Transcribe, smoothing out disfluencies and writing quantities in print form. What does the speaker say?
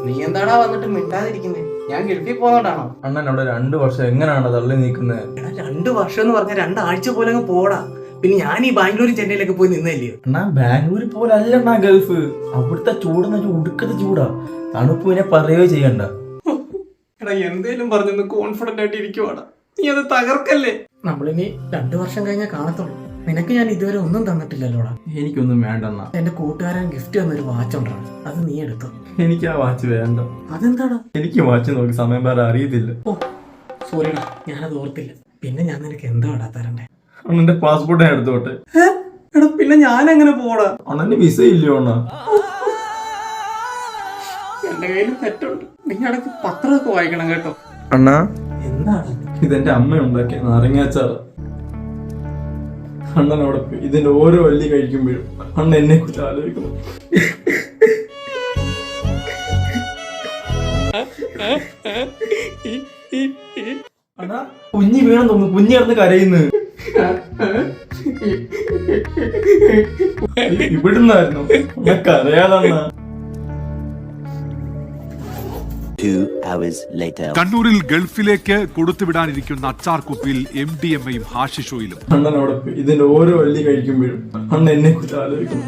നീ എന്താടാ വന്നിട്ട് മിണ്ടാതിരിക്കുന്നേ? ഞാൻ ഗൾഫിൽ പോകുന്നോണ്ടാണോ? അണ്ണൻ അവിടെ 2 വർഷം എങ്ങനെയാണ് തള്ളി നീക്കുന്നത്? എടാ 2 വർഷം എന്ന് പറഞ്ഞ 2 ആഴ്ച പോലെ അങ്ങ് പോടാ. പിന്നെ ഞാൻ ഈ ബാംഗ്ലൂരും ചെന്നൈയിലൊക്കെ പോയി നിന്നല്ലയോ. അണ്ണാ ബാംഗ്ലൂരിൽ പോലെ അല്ലണ്ണാ ഗൾഫ്. അവിടുത്തെ ചൂടെന്ന് വെച്ചാൽ ഉടുക്കത്തെ ചൂടാ. തണുപ്പ് പിന്നെ പറയുകയോ ചെയ്യണ്ട. എടാ എന്തേലും പറഞ്ഞൊന്ന് കോൺഫിഡന്റ് ആയിട്ട് ഇരിക്കുവാടാ. നീ അത് തകർക്കല്ലേ. നമ്മളിനി 2 വർഷം കഴിഞ്ഞാൽ കാണത്തുള്ളൂ. നിനക്ക് ഞാൻ ഇതുവരെ ഒന്നും തന്നിട്ടില്ലല്ലോടാ. എനിക്കൊന്നും വേണ്ടെണ്ണ. എന്റെ കൂട്ടുകാരൻ ഗിഫ്റ്റ് തന്നൊരു വാച്ച് ഉണ്ടാണ്, അത് നീ എടുത്തോ. എനിക്ക് ആ വാച്ച് വേണ്ട. അതെന്താടാ? എനിക്ക് വാച്ച് നോക്കി സമയം വേറെ അറിയത്തില്ല. ഓ സോറിടാ, ഞാനത് ഓർത്തില്ല. പിന്നെ ഞാൻ നിനക്ക് എന്താടാ തരണ്ടേ? അണ്ണന്റെ പാസ്പോർട്ട് ഞാൻ എടുത്തോട്ടെ. എടാ പിന്നെ ഞാൻ എങ്ങനെ പോടാ? അണ്ണന്റെ വിസ ഇല്ലയോ അണ്ണ? എന്റെ കയ്യിൽ തെറ്റുണ്ട്. നീ ഇടയ്ക്ക് പത്രമൊക്കെ വായിക്കണം കേട്ടോ. അണ്ണാ എന്താണ് ഇതെന്റെ അമ്മ ഉണ്ടാക്കിയ നാരങ്ങാച്ചാറ്. അണ്ണനോടെ ഇതിന്റെ ഓരോ വള്ളി കഴിക്കുമ്പോഴും അണ്ണ എന്നെ കുറിച്ച് ആലോചിക്കുന്നു. അണ്ണാ കുഞ്ഞി വീണെന്ന് തോന്നുന്നു. കുഞ്ഞി കിടന്ന് കരയുന്നു. ഇവിടുന്നായിരുന്നു കരയാതണ്ണ. കണ്ണൂരിൽ ഗൾഫിലേക്ക് കൊടുത്തുവിടാനിരിക്കുന്ന അച്ചാർ കുപ്പിയിൽ MDMA-യും ഹാഷിഷോയിലും. അണ്ണനോടെ ഇതിന്റെ ഓരോ വള്ളി കഴിക്കുമ്പോഴും അണ്ണ എന്നെ കുറിച്ച് ആലോചിക്കുന്നു.